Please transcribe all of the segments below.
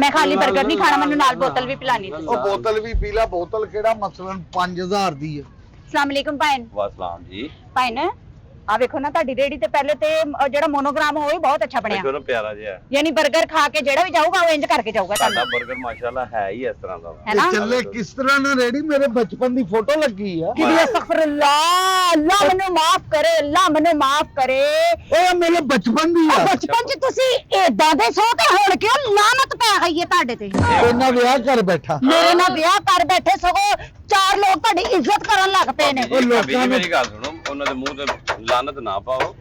मैं खाली बर्गर नहीं खाना, मैंने नाल बोतल भी पिलानी। ਉਹ ਬੋਤਲ ਵੀ ਪੀ ਲਾ, ਬੋਤਲ ਕਿਹੜਾ ਮਸਲਨ 5000 ਦੀ ਹੈ। अस्सलाम वालेकुम भाईन। ਵਾਸਲਾਮ ਜੀ। भाईन आ देखो ना ਤੁਹਾਡੀ ਰੇੜੀ ਤੇ ਪਹਿਲੇ ਤੇ ਜਿਹੜਾ ਮੋਨੋਗ੍ਰਾਮ ਉਹ ਵੀ ਬਹੁਤ ਅੱਛਾ ਬਣਿਆ। ਦੇਖੋ ਨਾ ਪਿਆਰਾ ਜਿਹਾ ਯਾਨੀ 버ਗਰ ਖਾ ਕੇ ਜਿਹੜਾ ਵੀ ਜਾਊਗਾ ਉਹ ਇੰਜ ਕਰਕੇ ਜਾਊਗਾ ਸਾਡਾ ਤੁਹਾਨੂੰ, 버ਗਰ ਮਾਸ਼ਾਅੱਲਾ ਹੈ ਹੀ ਇਸ ਤਰ੍ਹਾਂ ਦਾ ਹੈ ਨਾ? ਚੱਲੇ ਕਿਸ ਤਰ੍ਹਾਂ ਨਾ ਰੇੜੀ ਮੇਰੇ ਬਚਪਨ ਦੀ ਫੋਟੋ ਲੱਗੀ ਆ। ਕਿ ਅਸਤਗਫਿਰullah, ਅੱਲਾਹ ਮੈਨੂੰ ਮਾਫ ਕਰੇ, ਅੱਲਾਹ ਮੈਨੂੰ ਮਾਫ ਕਰੇ। ਓਏ ਮੇਰੇ ਬਚਪਨ ਦੀ ਆ। ਬਚਪਨ ਚ ਤੁਸੀਂ ਏਦਾਂ ਦੇ ਸੋ ਤੇ ਹੁਣ ਕਿਉਂ ਲਾਨਤ ਪੈ ਗਈ ਹੈ ਤੁਹਾਡੇ ਤੇ? ਇਹਨਾਂ ਵਿਆਹ ਕਰ ਬੈਠਾ। ਮੇਰੇ ਨਾਲ ਵਿਆਹ ਕਰ ਬੈਠੇ, ਸਗੋਂ ਚਾਰ ਲੋਕ ਤੁਹਾਡੀ ਇੱਜ਼ਤ ਕਰਨ ਲੱਗ ਪਏ ਨੇ। ਉਹ ਲੋਕਾਂ ਨੂੰ ਮੇਰੀ ਗੱਲ ਸੁਣੋ, ਉਹਨਾਂ ਦੇ ਮੂੰਹ ਤੇ ਲਾਨਤ ਨਾ ਪਾਓ,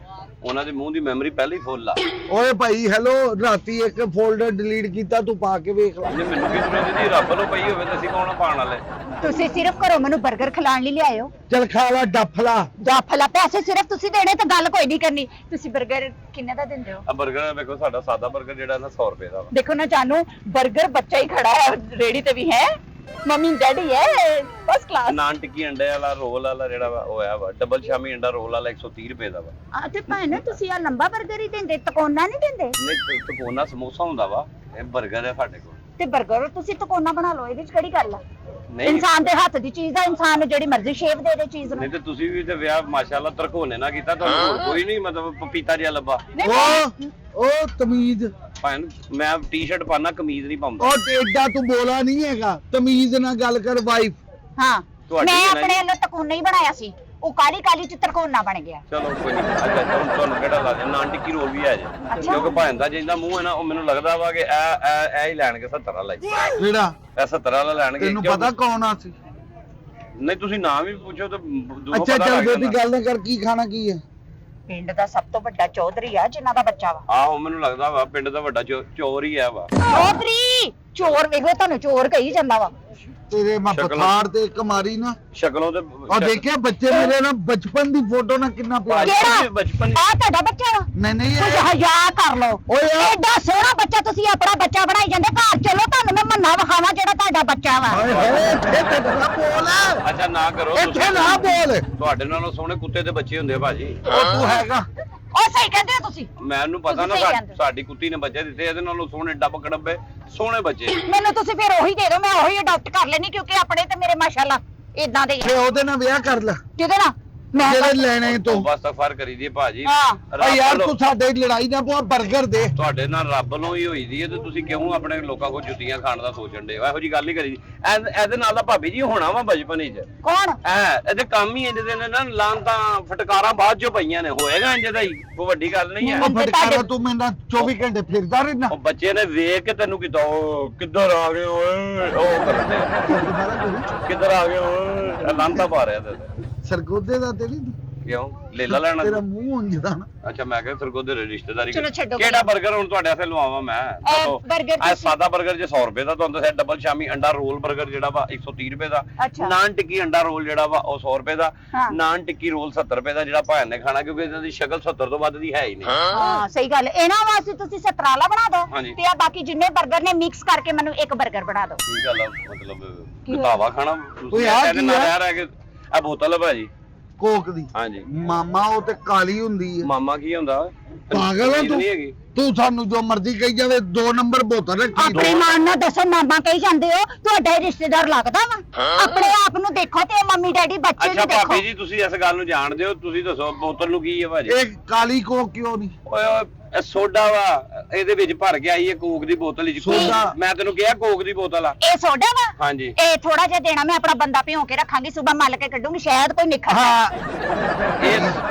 ਉਹਨਾਂ ਦੇ ਮੂੰਹ ਦੀ ਮੈਮਰੀ ਪਹਿਲਾਂ ਹੀ ਫੁੱਲ ਆ। ਓਏ ਭਾਈ ਹੈਲੋ, ਰਾਤੀ ਇੱਕ ਫੋਲਡਰ ਡਿਲੀਟ ਕੀਤਾ, ਤੂੰ ਪਾ ਕੇ ਵੇਖ ਲੈ। ਜੇ ਮੈਨੂੰ ਕੀ ਜ਼ਰੂਰਤ ਦੀ ਰੱਬ ਨੂੰ ਪਈ ਹੋਵੇ ਤਾਂ ਅਸੀਂ ਕੌਣ ਪਾਣ ਵਾਲੇ? ਤੁਸੀਂ ਸਿਰਫ ਘਰੋਂ ਮੈਨੂੰ 버ਗਰ ਖਿਲਾਉਣ ਲਈ ਲਿਆਇਓ। ਚੱਲ ਖਾ ਲਾ ਡੱਫਲਾ। ਜਾਂ ਫਲਾ ਪੈਸੇ ਸਿਰਫ ਤੁਸੀਂ ਦੇਣੇ ਤੇ ਗੱਲ ਕੋਈ ਨਹੀਂ ਕਰਨੀ। ਤੁਸੀਂ 버ਗਰ ਕਿੰਨੇ ਦਾ ਦਿੰਦੇ ਹੋ? ਆ 버ਗਰ ਵੇਖੋ, ਸਾਡਾ ਸਾਦਾ 버ਗਰ ਜਿਹੜਾ ਨਾ 100 ਰੁਪਏ ਦਾ ਵਾ। ਦੇਖੋ ਨਾ ਜਾਨੂ, 버ਗਰ ਬੱਚਾ ਹੀ ਖੜਾ ਹੈ ਰੇੜੀ ਤੇ ਵੀ ਹੈ, ਮੰਮੀ ਡੈਡੀ ਹੈ, ਫਸਟ ਕਲਾਸ। ਨਾਨ ਟਿੱਕੀ ਅੰਡੇ ਵਾਲਾ ਰੋਲ ਵਾਲਾ ਜਿਹੜਾ ਵਾ ਉਹ ਆ ਵਾ, ਡਬਲ ਸ਼ਾਮੀ ਅੰਡਾ ਰੋਲ ਵਾਲਾ 130 ਰੁਪਏ ਦਾ ਵਾ। ਆ ਤੇ ਭੈਣ ਤੁਸੀਂ ਆ ਲੰਬਾ 버ਗਰ ਹੀ ਦਿੰਦੇ, ਤਕੋਨਾ ਨਹੀਂ ਦਿੰਦੇ? ਨਹੀਂ ਤਕੋਨਾ ਸਮੋਸਾ ਹੁੰਦਾ ਵਾ, ਇਹ 버ਗਰ ਹੈ ਸਾਡੇ ਕੋਲ। ਤੇ 버ਗਰ ਤੁਸੀਂ ਤਕੋਨਾ ਬਣਾ ਲਓ, ਇਹਦੇ ਵਿੱਚ ਕਿਹੜੀ ਗੱਲ ਆ? ਨਹੀਂ ਇਨਸਾਨ ਦੇ ਹੱਥ ਦੀ ਚੀਜ਼ ਆ, ਇਨਸਾਨ ਨੂੰ ਜਿਹੜੀ ਮਰਜ਼ੀ ਸ਼ੇਪ ਦੇ ਦੇ ਚੀਜ਼ ਨੂੰ। ਨਹੀਂ ਤੇ ਤੁਸੀਂ ਵੀ ਤੇ ਵਿਆਹ ਮਾਸ਼ਾਅੱਲਾ ਤਰਕੋਨੇ ਨਾ ਕੀਤਾ, ਤੁਹਾਨੂੰ ਹੋਰ ਕੋਈ ਨਹੀਂ ਮਤਲਬ ਪਪੀਤਾ ਜਿਹਾ ਲੱਭਾ। ਉਹ ਤਮੀਜ਼, ਭਾਵੇਂ ਮੈਂ ਟੀ-ਸ਼ਰਟ ਪਾਣਾ, ਕਮੀਜ਼ ਨਹੀਂ ਪਾਉਂਦਾ। ਉਹ ਏਡਾ ਤੂੰ ਬੋਲਾ ਨਹੀਂ ਹੈਗਾ, ਤਮੀਜ਼ ਨਾਲ ਗੱਲ ਕਰ ਵਾਈਫ। ਹਾਂ ਤੁਹਾਡੀ ਮੈਂ ਵੀ ਨਾ ਆਪਣੇ ਜੀ। ਵੱਲੋਂ ਤਕੋਨਾ ਹੀ ਬਣਾਇਆ ਸੀ, ਉਹ ਕਾਲੀ ਕਾਲੀ ਚ ਤਕੋਨਾ ਬਣ ਗਿਆ। ਚਲੋ ਕੋਈ ਨਹੀਂ। ਅੱਛਾ ਹੁਣ ਤੁਹਾਨੂੰ ਕਿਹੜਾ ਲਾ ਦੇ? ਨਾਨ ਟਿੱਕੀ ਰੋਲ ਵੀ ਆ ਜੇ, ਕਿਉਂਕਿ ਭਾਵੇਂ ਦਾ ਜਿੰਦਾ ਮੂੰਹ ਹੈ ਨਾ, ਉਹ ਮੈਨੂੰ ਲੱਗਦਾ ਵਾ ਕਿ ਇਹ ਹੀ ਲੈਣਗੇ 70 ਵਾਲਾ ਹੀ। ਕਿਹੜਾ? ਇਹ 70 ਵਾਲਾ ਲੈਣਗੇ। ਤੈਨੂੰ ਪਤਾ ਕੌਣ ਆ ਸੀ? ਨਹੀਂ ਤੁਸੀਂ ਨਾਮ ਵੀ ਪੁੱਛੋ ਤਾਂ ਦੂਰੋਂ ਅੱਛਾ ਪਤਾ ਚੱਲ ਲੱਗ ਬੇਟੀ ਜਾਂਦਾ। ਗੱਲ ਨਾ ਕਰ, ਕੀ ਖਾਣਾ ਕੀ ਹੈ? ਪਿੰਡ ਦਾ ਸਭ ਤੋਂ ਵੱਡਾ ਚੌਧਰੀ ਆ ਜਿਨ੍ਹਾਂ ਦਾ ਬੱਚਾ ਵਾ। ਆਹੋ ਮੈਨੂੰ ਲੱਗਦਾ ਵਾ ਪਿੰਡ ਦਾ ਵੱਡਾ ਚੋਰ ਹੀ ਆ ਵਾ। ਚੌਧਰੀ ਚੋਰ, ਵੇਖੋ ਤੁਹਾਨੂੰ ਚੋਰ ਕਹੀ ਜਾਂਦਾ ਵਾ। ਤੇਰੇ ਮੈਂ ਸ਼ਕਲ- ਬੁਖਾਰ ਤੇ ਇੱਕ ਮਾਰੀ ਨਾ, ਸ਼ਕਲੋਂ ਤੇ ਆ ਦੇਖਿਆ ਬੱਚੇ ਮੇਰੇ ਨਾਲ ਬਚਪਨ ਦੀ ਫੋਟੋ ਨਾਲ ਕਿੰਨਾ ਪਿਆਰ। ਕਿਹੜਾ? ਬਚਪਨ ਆ ਤੁਹਾਡਾ ਬੱਚਾ ਵਾ? ਨਹੀਂ ਕੁਝ ਹਯਾ ਕਰ ਲਓ। ਓਏ ਯਾਰ। ਐਡਾ ਸੋਹਣਾ ਬੱਚਾ ਤੁਸੀਂ ਆਪਣਾ ਬੱਚਾ ਬਣਾਈ ਜਾਂਦੇ। ਘਰ ਚਲੋ, ਤੁਹਾਨੂੰ ਮੈਂ ਮੰਨਾ ਵਿਖਾਵਾਂ ਜਿਹੜਾ ਤੁਹਾਡਾ ਬੱਚਾ ਵਾ। ਹਾਏ ਹਾਏ, ਇੱਥੇ ਨਾ ਬੋਲ, ਅੱਛਾ ਨਾ ਕਰੋ ਇੱਥੇ ਨਾ ਬੋਲ। ਤੁਹਾਡੇ ਨਾਲੋਂ ਸੋਹਣੇ ਕੁੱਤੇ ਦੇ ਬੱਚੇ ਹੁੰਦੇ ਆ ਭਾਜੀ। ਉਹ ਤੂੰ ਹੈਗਾ। ਉਹ ਸਹੀ ਕਹਿੰਦੇ ਹੋ ਤੁਸੀਂ। ਮੈਨੂੰ ਪਤਾ ਨਾ ਤੁਸੀਂ ਸਹੀ ਕਹਿੰਦੇ ਹੋ। ਸਾਡੀ ਕੁੱਤੀ ਨੇ ਬੱਚੇ ਦਿੱਤੇ, ਇਹਦੇ ਨਾਲੋਂ ਸੋਹਣੇ ਡੱਬ ਕੜੱਬੇ ਸੋਹਣੇ ਬੱਚੇ। ਮੈਨੂੰ ਤੁਸੀਂ ਫਿਰ ਉਹੀ ਦੇ ਦਿਓ, ਮੈਂ ਉਹੀ ਅਡਾਪਟ ਕਰ ਲੈਣੀ, ਕਿਉਂਕਿ ਆਪਣੇ ਤੇ ਮੇਰੇ ਮਾਸ਼ਾਅੱਲਾ ਇਦਾਂ ਦੇ ਹੀ ਤੇ ਆ। ਉਹਦੇ ਨਾਲ ਵਿਆਹ ਕਰ ਲੈ ਕਿਹਦੇ ਨਾਲ? ਮੈਂ ਜਿਹੜੇ ਲੈਣੇ ਤੋਂ। ਬਸ ਤਫਰ ਕਰੀ ਦੀ ਭਾਜੀ। ਹਾਂ। ਓ ਯਾਰ ਤੂੰ ਸਾਡੇ ਲੜਾਈ ਨਾ ਪਵਾ, 버ਗਰ ਦੇ। ਤੁਹਾਡੇ ਨਾਲ ਰੱਬ ਨੂੰ ਹੀ ਹੋਈ ਦੀ ਹੈ ਤੇ ਤੁਸੀਂ ਕਿਉਂ ਆਪਣੇ ਲੋਕਾਂ ਕੋਲ ਜੁੱਤੀਆਂ ਖਾਣ ਦਾ ਸੋਚਣ ਦੇ ਹੋ? ਇਹੋ ਜੀ ਗੱਲ ਹੀ ਕਰੀ ਦੀ। ਇਹਦੇ ਨਾਲ ਤਾਂ ਭਾਬੀ ਜੀ ਹੋਣਾ ਵਾ ਬਚਪਨ ਵਿੱਚ। ਕੌਣ? ਇਹਦੇ ਕੰਮ ਹੀ ਇੰਜ ਦੇ ਨੇ ਨਾ, ਲਾਂਤਾਂ ਫਟਕਾਰਾਂ ਬਾਅਦ ਚੋਂ ਪਈਆਂ ਨੇ, ਹੋਏਗਾ ਇੰਜ ਦਾ ਹੀ, ਕੋਈ ਵੱਡੀ ਗੱਲ ਨਹੀਂ ਹੈ। ਉਹ ਫਟਕਾਰਾ ਤੂੰ ਮੇਰੇ ਨਾਲ 24 ਘੰਟੇ ਫਿਰਦਾ ਰਹਿਣਾ। ਉਹ ਬੱਚੇ ਨੇ ਵੇਖ ਕੇ ਤੈਨੂੰ ਕਿਦਾਂ ਕਿੱਧਰ ਆ ਗਏ ਓਏ, ਉਹ ਕਰਨ ਦੇ ਕਿੱਧਰ ਆ ਗਏ ਓਏ, ਲਾਂਤਾਂ ਪਾ ਰਿਹਾ ਤੇ ਸਰਗੋਦੇ ਦਾ ਤੇ ਨਹੀਂ ਕਿਉਂ ਲੇਲਾ ਲੈਣਾ? ਤੇਰਾ ਮੂੰਹ ਉਂਝਦਾ ਨਾ। ਅੱਛਾ ਮੈਂ ਕਿਹਾ ਸਰਗੋਦੇ ਦੀ ਰਿਸ਼ਤੇਦਾਰੀ। ਚਲੋ ਛੱਡੋ ਕਿਹੜਾ 버ਗਰ ਹੁਣ ਤੁਹਾਡੇ ਵਾਸਤੇ ਲਵਾਵਾਂ ਮੈਂ? 버ਗਰ ਆ ਸਾਦਾ 버ਗਰ ਜੇ 100 ਰੁਪਏ ਦਾ, ਤੁਹਾਨੂੰ ਦੱਸਿਆ ਡਬਲ ਸ਼ਾਮੀ ਅੰਡਾ ਰੋਲ 버ਗਰ ਜਿਹੜਾ ਵਾ 130 ਰੁਪਏ ਦਾ। ਅੱਛਾ। ਨਾਨ ਟਿੱਕੀ ਅੰਡਾ ਰੋਲ ਜਿਹੜਾ ਵਾ ਉਹ 100 ਰੁਪਏ ਦਾ। ਹਾਂ। ਨਾਨ ਟਿੱਕੀ ਰੋਲ 70 ਰੁਪਏ ਦਾ, ਜਿਹੜਾ ਭਾਣ ਨੇ ਖਾਣਾ, ਕਿਉਂਕਿ ਇਹਨਾਂ ਦੀ ਸ਼ਕਲ 70 ਤੋਂ ਵੱਧ ਦੀ ਹੈ ਹੀ ਨਹੀਂ। ਹਾਂ ਸਹੀ ਗੱਲ। ਇਹਨਾਂ ਵਾਸਤੇ ਤੁਸੀਂ ਸਤਰਾਲਾ ਬਣਾ ਦਿਓ ਹਾਂਜੀ। ਤੇ ਆ ਬਾਕੀ ਜਿੰਨੇ 버ਗਰ ਨੇ ਮਿਕਸ ਕਰਕੇ ਮੈਨੂੰ ਇੱਕ 버ਗਰ ਬਣਾ ਦਿਓ। ਕੀ ਗੱਲ ਆ, ਮਤਲਬ ਘਟਾਵਾ ਖਾਣਾ ਓਏ ਆਹ ਇਹਦੇ ਕੀ ਨਾਲ ਆ? ਯਾਰ ਹੈ ਕਿ ਆ ਬੋਤਲ ਆ ਭਾਜੀ। ਕੋਕ ਦੀ। ਹਾਂਜੀ। ਮਾਮਾ ਉਹ ਤੇ ਕਾਲੀ ਹੁੰਦੀ ਹੈ। ਮਾਮਾ ਕੀ ਹੁੰਦਾ? ਪਾਗਲ ਆ ਚੀਜ਼ ਤੂੰ? ਨਹੀਂ ਹੈਗੀ। ਤੂੰ ਸਾਨੂੰ ਜੋ ਮਰਜ਼ੀ ਕਹੀ ਜਾਵੇ, 2 ਨੰਬਰ ਬੋਤਲ ਰੱਖੀ। ਆਪਣੀ ਮਾਂ ਨਾਲ ਦੱਸੋ, ਮਾਮਾ ਕਹੀ ਜਾਂਦੇ ਹੋ, ਤੁਹਾਡਾ ਇਹ ਰਿਸ਼ਤੇਦਾਰ ਲੱਗਦਾ ਵਾ? ਆਪਣੇ ਆਪ ਨੂੰ ਦੇਖੋ ਤੇ ਮੰਮੀ ਡੈਡੀ ਬੱਚੇ ਅੱਛਾ ਨੂੰ ਦੇਖੋ। ਭਾਬੀ ਜੀ ਤੁਸੀਂ ਇਸ ਗੱਲ ਨੂੰ ਜਾਣਦੇ ਹੋ, ਤੁਸੀਂ ਦੱਸੋ ਬੋਤਲ ਨੂੰ ਕੀ ਹੈ ਭਾਜੀ? ਇਹ ਕਾਲੀ ਕੋਕ ਕਿਉਂ ਨਹੀਂ? ਓਏ ਓਏ ਇਹ ਸੋਡਾ ਵਾ, ਇਹਦੇ ਵਿੱਚ ਭਰ ਕੇ ਆਈ ਹੈ ਕੋਕ ਦੀ ਬੋਤਲ ਵਿੱਚ। ਸੋਡਾ? ਮੈਂ ਤੈਨੂੰ ਕਿਹਾ ਕੋਕ ਦੀ ਬੋਤਲ ਆ। ਇਹ ਸੋਡਾ ਵਾ? ਹਾਂਜੀ। ਇਹ ਥੋੜਾ ਜਿਹਾ ਦੇਣਾ, ਮੈਂ ਆਪਣਾ ਬੰਦਾ ਭਿਓ ਕੇ ਰੱਖਾਂਗੀ, ਸਵੇਰ ਮੱਲ ਕੇ ਕੱਢੂੰਗੀ, ਸ਼ਾਇਦ ਕੋਈ ਨਿਖਰ ਹਾਂ ਇਹ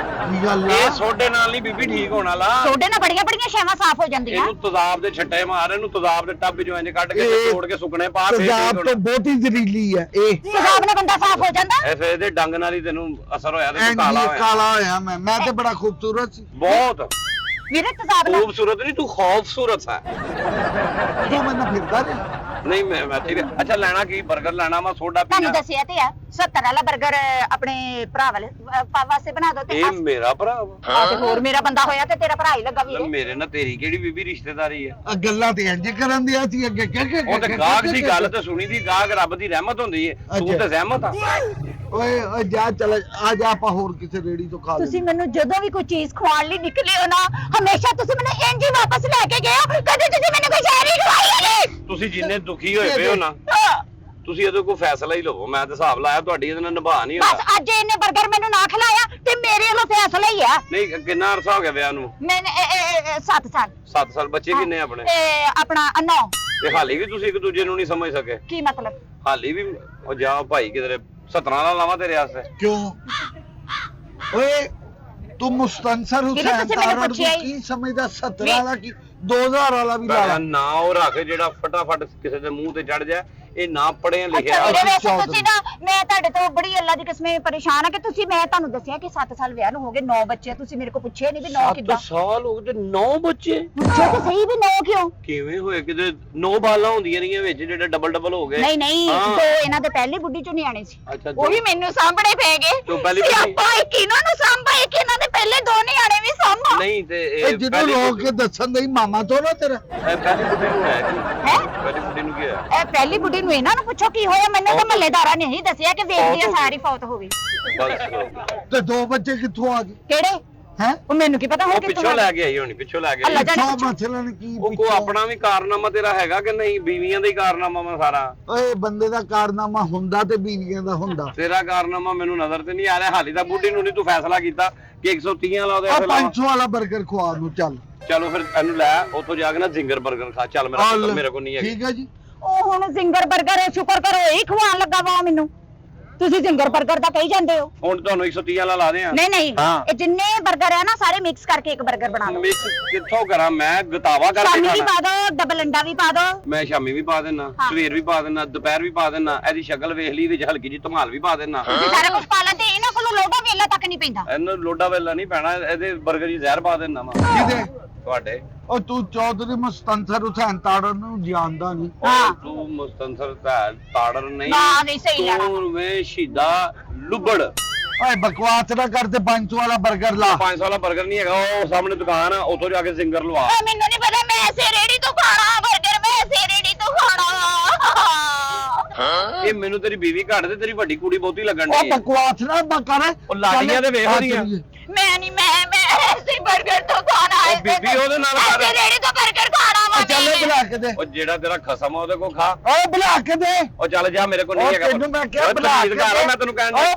ਕੀ ਗੱਲ ਇਹ ਆ? ਸੋਡੇ ਨਾਲ ਨਹੀਂ ਬੀਬੀ ਠੀਕ ਹੋਣ ਵਾਲਾ। ਸੋਡੇ ਨਾਲ ਬੜੀਆਂ ਬੜੀਆਂ ਸ਼ੈਵਾਂ ਸਾਫ਼ ਹੋ ਜਾਂਦੀਆਂ। ਇਹਨੂੰ ਤੇਜ਼ਾਬ ਦੇ ਛੱਟੇ ਮਾਰ, ਇਹਨੂੰ ਤੇਜ਼ਾਬ ਦੇ ਟੱਬ ਚੋਂ ਇੰਜ ਕੱਢ ਕੇ ਤੇ ਇਹ ਤੋੜ ਕੇ ਸੁੱਕਣੇ ਪਾ, ਫੇਰ ਤੇਜ਼ਾਬ ਠੀਕ ਤੋਂ ਹੋਣਾ। ਬਹੁਤੀ ਜ਼ਹਿਰੀਲੀ ਹੈ ਇਹ। ਤੇਜ਼ਾਬ ਨਾਲ ਬੰਦਾ ਸਾਫ਼ ਹੋ ਜਾਂਦਾ? ਇਹ ਫੇਰ ਇਹਦੇ ਡੰਗ ਨਾਲ ਹੀ ਤੈਨੂੰ ਅਸਰ ਹੋਇਆ ਤੇ ਐਂ ਤੂੰ ਕਾਲਾ ਜੀ ਹੋਇਆ। ਕਾਲਾ ਹੋਇਆ ਮੈਂ ਤੇ ਬੜਾ ਖੂਬਸੂਰਤ ਸੀ। ਬਹੁਤ ਵੀਰੇ ਤੇਜ਼ਾਬ ਨਾਲ ਖੂਬਸੂਰਤ ਨਹੀਂ, ਤੂੰ ਖੂਬਸੂਰਤ ਹੈ। ਤੂੰ ਮੈਨੂੰ ਫਿਰਦਾ ਰਿਹਾ। ਨਹੀਂ ਮੈਂ ਠੀਕ ਹੈ। ਅੱਛਾ ਲੈਣਾ ਕੀ? 버ਗਰ ਲੈਣਾ ਵਾ, ਸੋਡਾ ਤੁਹਾਨੂੰ ਪੀਣਾ? ਦੱਸਿਆ ਤੇ ਆ 70 ਵਾਲਾ 버ਗਰ ਆਪਣੇ ਭਰਾ ਵਾਸਤੇ ਬਣਾ ਦਿਓ ਤੇ ਇਹ ਮੇਰਾ ਭਰਾ ਵਾ। ਆ ਤੇ ਹੋਰ ਮੇਰਾ ਬੰਦਾ ਹੋਇਆ ਤੇ ਤੇਰਾ ਭਰਾ ਹੀ ਲੱਗਾ ਵੀਰੇ। ਮੇਰੇ ਨਾਲ ਤੇਰੀ ਕਿਹੜੀ ਬੀਬੀ ਰਿਸ਼ਤੇਦਾਰੀ ਹੈ? ਆ ਗੱਲਾਂ ਤੇ ਇੰਜ ਕਰਨ ਦਿਆ ਸੀ ਅੱਗੇ ਉਹ ਤੇ ਗਾਹਕ ਦੀ ਗੱਲ ਤੇ ਸੁਣੀ ਦੀ, ਗਾਹਕ ਰੱਬ ਦੀ ਰਹਿਮਤ ਹੁੰਦੀ ਹੈ। ਤੂੰ ਅੱਛਾ। ਤੇ ਜ਼ਹਿਮਤ ਆ। ਓਏ ਓਏ ਜਾ ਚਲ ਆ ਜਾ ਆਪਾਂ ਹੋਰ ਕਿਸੇ ਰੇੜੀ ਤੋਂ ਖਾ ਤੁਸੀਂ ਮੈਨੂੰ ਜਦੋਂ ਵੀ ਕੋਈ ਚੀਜ਼ ਖਵਾਉਣ ਲਈ ਨਿਕਲੇ ਹੋ ਨਾ ਹਮੇਸ਼ਾ ਤੁਸੀਂ ਮੈਨੂੰ ਇੰਜ ਹੀ ਵਾਪਸ ਲੈ ਕੇ ਗਏ ਹੋ ਕਦੇ ਤੁਸੀਂ ਮੈਨੂੰ ਕੋਈ ਸ਼ਹਿਰੀ ਖਵਾਈ ਨਹੀਂ ਤੁਸੀਂ ਜਿੰਨੇ ਦੁਖੀ ਹੋਏ ਪਏ ਹੋ ਨਾ ਤੁਸੀਂ ਇਹਦੇ ਕੋਈ ਫੈਸਲਾ ਹੀ ਲਵੋ ਮੈਂ ਤਾਂ ਹਿਸਾਬ ਲਾਇਆ ਤੁਹਾਡੀ ਇਹਦੇ ਨਾਲ ਨਿਭਾ ਨਹੀਂ ਬਸ ਹੁੰਦਾ ਅੱਜ ਇਹਨੇ 버ਗਰ ਮੈਨੂੰ ਨਾ ਖਿਲਾਇਆ ਤੇ ਮੇਰੇ ਵੱਲੋਂ ਫੈਸਲਾ ਹੀ ਆ ਨਹੀਂ ਕਿੰਨਾ ਅਰਸਾ ਹੋ ਗਿਆ ਵਿਆਹ ਨੂੰ ਮੈਨੇ 7 ਸਾਲ 7 ਸਾਲ ਬੱਚੇ ਕਿੰਨੇ ਆਪਣੇ ਤੇ ਆਪਣਾ 9 ਤੇ ਹਾਲੀ ਵੀ ਤੁਸੀਂ ਇੱਕ ਦੂਜੇ ਨੂੰ ਨਹੀਂ ਸਮਝ ਸਕੇ ਕੀ ਮਤਲਬ ਹਾਲੀ ਵੀ ਉਹ ਜਾ ਭਾਈ ਕਿਧਰੇ 17 ਵਾਲਾ ਲਾਵਾਂ ਤੇਰੇ ਵਾਸਤੇ ਕਿਉਂ ਓਏ ਤੂੰ ਮੁਸਤਨਸਰ ਕਿਹਨੇ ਹੁਸੈਨ ਤੁਸੀਂ ਮੈਨੂੰ ਤਾਰਾ ਪੁੱਛਿਆ ਨੂੰ ਕੀ ਸਮਝਦਾ 17 ਵਾਲਾ ਕੀ 2000 ਵਾਲਾ ਵੀ ਲਾ ਲਾ ਨਾ ਉਹ ਰੱਖ ਜਿਹੜਾ ਫਟਾਫਟ ਕਿਸੇ ਦੇ ਮੂੰਹ ਤੇ ਚੜ ਜਾ ਇਹ ਨਾ ਪੜਿਆ ਅੱਛਾ ਲਿਖਿਆ ਇਹਦੇ ਵਿੱਚ ਚੌਧਰੀ। ਤੁਸੀਂ ਨਾ ਮੈਂ ਤੁਹਾਡੇ ਤੋਂ ਬੜੀ ਅੱਲਾ ਦੀ ਕਸਮ ਪਰੇਸ਼ਾਨ ਆ ਕਿ ਤੁਸੀਂ ਮੈਂ ਤੁਹਾਨੂੰ ਦੱਸਿਆ ਕਿ 7 ਸਾਲ ਵਿਆਹ ਨੂੰ ਹੋ ਗਏ 9 ਬੱਚੇ ਤੁਸੀਂ ਮੇਰੇ ਕੋਲ ਪੁੱਛਿਆ ਨਹੀਂ ਵੀ 9 ਕਿੱਦਾਂ ਸਾਲ ਹੋ ਗਏ ਤੇ 9 ਬੱਚੇ ਪੁੱਛੋ ਤੇ ਸਹੀ ਵੀ 9 ਕਿਉਂ ਕਿਵੇਂ ਹੋਏ ਕਿਤੇ 9 ਬਾਲਾਂ ਹੁੰਦੀਆਂ ਰਹੀਆਂ ਵਿੱਚ ਜਿਹੜੇ ਡਬਲ ਹੋ ਗਏ ਨਹੀਂ ਨਹੀਂ ਹਾਂ। ਦੋ ਇਹਨਾਂ ਦੇ ਪਹਿਲੀ ਬੁੱਢੀ ਚੋਂ ਨਿਆਣੇ ਸੀ ਅੱਛਾ ਉਹ ਵੀ ਮੈਨੂੰ ਸਾਹਮਣੇ ਪੈ ਗਏ ਤੂੰ ਪਹਿਲੀ ਤੇ ਬੁੱਢੀ- ਆਪਾਂ ਇੱਕ ਇਹਨਾਂ ਨੂੰ ਸਾਂਭਾ ਇੱਕ ਇਹਨਾਂ ਦੇ ਪਹਿਲੇ ਦੋ ਨਿਆਣੇ ਵੀ ਸਾਂਭਾ ਨਹੀਂ ਤੇ ਇਹ ਜਦੋਂ ਲੋਕ ਕੇ ਦੱਸਣ ਦੇ ਮਾਮਾ ਤੋਂ ਨਾ ਤੇਰਾ ਪਹਿਲੀ ਬੁੱਢੀ ਨੂੰ ਹੈ ਕੀ ਹੈ ਪਹਿਲੀ ਬੁੱਢੀ ਨੂੰ ਕੀ ਹੋਇਆ ਇਹ ਪਹਿਲੀ ਬੁੱਢੀ ਨੂੰ ਇਹਨਾਂ ਨੂੰ ਪੁੱਛੋ ਕੀ ਹੋਇਆ ਮੈਨੂੰ ਤਾਂ ਮਹੱਲੇਦਾਰਾਂ ਨੇ ਹੀ ਦੱਸਿਆ ਕਿ ਵੇਖਦੀ ਆ ਸਾਰੀ ਫੌਤ ਹੋ ਗਈ ਬਸ ਤੇ ਦੋ ਬੱਚੇ ਕਿੱਥੋਂ ਆ ਗਏ ਕਿਹੜੇ ਹੈ ਉਹ ਮੈਨੂੰ ਕੀ ਪਤਾ ਉਹ ਹੁਣ ਪਿੱਛੋਂ ਲੈ ਕੇ ਆਈ ਹੋਣੀ ਪਿੱਛੋਂ ਲੈ ਕੇ ਆਈ ਅੱਲਾ ਜਾਣੇ ਸੌ ਪੁੱਛੋ। ਮਸਲੇ ਕੀ ਉਹ ਕੋ ਆਪਣਾ ਵੀ ਕਾਰਨਾਮਾ ਤੇਰਾ ਹੈਗਾ ਕਿ ਨਹੀਂ ਬੀਵੀਆਂ ਦਾ ਹੀ ਕਾਰਨਾਮਾ ਵਾ ਸਾਰਾ ਓਏ ਬੰਦੇ ਦਾ ਕਾਰਨਾਮਾ ਹੁੰਦਾ ਤੇ ਬੀਵੀਆਂ ਦਾ ਹੁੰਦਾ ਤੇਰਾ ਕਾਰਨਾਮਾ ਮੈਨੂੰ ਨਜ਼ਰ ਤੇ ਨਹੀਂ ਆ ਰਿਹਾ ਹਾਲੀ ਤਾਂ ਬੁੱਢੀ ਨੂੰ ਨਹੀਂ ਤੂੰ ਫੈਸਲਾ ਕੀਤਾ ਕਿ 130 ਲਾ ਉਹਦੇ ਆ ਐਸੇ ਲਾਵਾਂ 500 ਵਾਲਾ 버ਗਰ ਖਵਾ ਨੂੰ ਚੱਲ ਚਲੋ ਫਿਰ ਇਹਨੂੰ ਲੈ ਉੱਥੋਂ ਜਾ ਕੇ ਨਾ ਜ਼ਿੰਗਰ 버ਗਰ ਖਾ ਚੱਲ ਮੇਰਾ ਪੁੱਤਰ ਮੇਰੇ ਕੋਲ ਨਹੀਂ ਹੈਗੀ ਠੀਕ ਹੈ ਜੀ ਉਹ ਹੁਣ ਜ਼ਿੰਗਰ 버ਗਰ ਸ਼ੁਕਰ ਕਰੋ ਇਹੀ ਖਵਾਉਣ ਲੱਗਾ ਵਾ ਮੈਨੂੰ ਤੁਸੀਂ ਜ਼ਿੰਗਰ 버ਗਰ ਦਾ ਕਹੀ ਜਾਂਦੇ ਹੋ ਹੁਣ ਤੁਹਾਨੂੰ 130 ਵਾਲਾ ਲਾ ਦੇ ਆ ਨਹੀਂ ਨਹੀਂ ਹਾਂ। ਇਹ ਜਿੰਨੇ 버ਗਰ ਆ ਨਾ ਸਾਰੇ ਮਿਕਸ ਕਰਕੇ ਇੱਕ 버ਗਰ ਬਣਾ ਲਓ ਮਿਕਸ ਕਿੱਥੋਂ ਕਰਾਂ ਮੈਂ ਗਤਾਵਾ ਕਰਕੇ ਸ਼ਾਮੀ ਵੀ ਖਾਣਾ ਪਾ ਦਿਓ ਡਬਲ ਅੰਡਾ ਵੀ ਪਾ ਦਿਓ ਮੈਂ ਸ਼ਾਮੀ ਵੀ ਪਾ ਦੇਣਾ ਹਾਂ। ਸਵੇਰ ਵੀ ਪਾ ਦੇਣਾ ਦੁਪਹਿਰ ਵੀ ਪਾ ਦੇਣਾ ਇਹਦੀ ਸ਼ਕਲ ਵੇਖ ਲਈ ਵਿੱਚ ਹਲਕੀ ਜੀ ਧਮਾਲ ਵੀ ਪਾ ਦੇਣਾ ਤੁਸੀਂ ਸਾਰਾ ਕੁਝ ਪਾ ਲੈਂਦੇ ਇਹਨਾਂ ਕੋਲੋਂ ਲੋਡਾ ਵੇਲਾ ਤੱਕ ਨਹੀਂ ਪੈਂਦਾ ਇਹਨੂੰ ਲੋਡਾ ਵੇਲਾ ਨਹੀਂ ਪੈਣਾ ਇਹਦੇ 버ਗਰ ਦੀ ਜ਼ਹਿਰ ਪਾ ਦੇਣਾ ਵਾ ਕਿਹਦੇ ਤੁਹਾਡੇ ਉਹ ਤੂੰ ਚੌਧਰੀ ਮੁਸਤਨਸਰ ਹੁਸੈਨ ਤਾੜਾ ਨੂੰ ਜਾਣਦਾ ਨਹੀਂ ਹਾਂ। ਤੂੰ ਮੁਸਤਨਸਰ ਤਾੜਰ ਨਹੀਂ ਨਾ ਨਹੀਂ ਸਹੀ ਲੈਣਾ ਤੂੰ ਵੇ ਸ਼ੀਦਾ ਲੁੱਬੜ ਓਏ ਬਕਵਾਸ ਨਾ ਕਰ ਤੇ 500 ਵਾਲਾ 버ਗਰ ਲਾ 500 ਵਾਲਾ 버ਗਰ ਨਹੀਂ ਹੈਗਾ ਉਹ ਸਾਹਮਣੇ ਦੁਕਾਨ ਆ ਉੱਥੋਂ ਜਾ ਕੇ ਜ਼ਿੰਗਰ ਲਵਾ ਓਏ ਮੈਨੂੰ ਨਹੀਂ ਪਤਾ ਮੈਂ ਐਸੇ ਰੇੜੀ ਤੋਂ ਖਾਣਾ 버ਗਰ ਮੈਂ ਐਸੇ ਰੇੜੀ ਤੋਂ ਖਾਣਾ ਇਹ ਮੈਨੂੰ ਤੇਰੀ ਬੀਵੀ ਘੱਟ ਤੇ ਤੇਰੀ ਵੱਡੀ ਕੁੜੀ ਬਹੁਤੀ ਲੱਗਣ ਉਹ ਦੀ ਹੈ ਬਕਵਾਸ ਨਾ ਕਰ ਉਹ ਲਾੜੀਆਂ ਤੇ ਵੇਖ ਉਹਦੀਆਂ। ਮੈਂ ਨਹੀਂ ਮੈਂ ਐਸੇ 버ਗਰ ਤੋਂ ਖਾਣਾ ਉਹ ਬੀਬੀ ਉਹਦੇ ਨਾਲ ਕਰ। ਐਸੇ ਰੇੜੀ ਤੋਂ 버ਗਰ ਖਾਣਾ ਵਾ ਚੱਲ ਬੁਲਾ ਕੇ ਦੇ ਉਹ ਜਿਹੜਾ ਤੇਰਾ ਖਸਮ ਆ ਉਹਦੇ ਕੋਲ ਖਾ ਓਏ ਬੁਲਾ ਕੇ ਦੇ ਉਹ ਚੱਲ ਜਾ ਮੇਰੇ ਕੋਲ ਨਹੀਂ ਉਹ ਹੈਗਾ ਤੈਨੂੰ ਮੈਂ ਕਿਹਾ ਓਏ ਬੁਲਾ ਕੇ ਤਮੀਜ਼ ਕਰ, ਦੇ। ਮੈਂ ਤੈਨੂੰ ਕਹਿਣ ਓਏ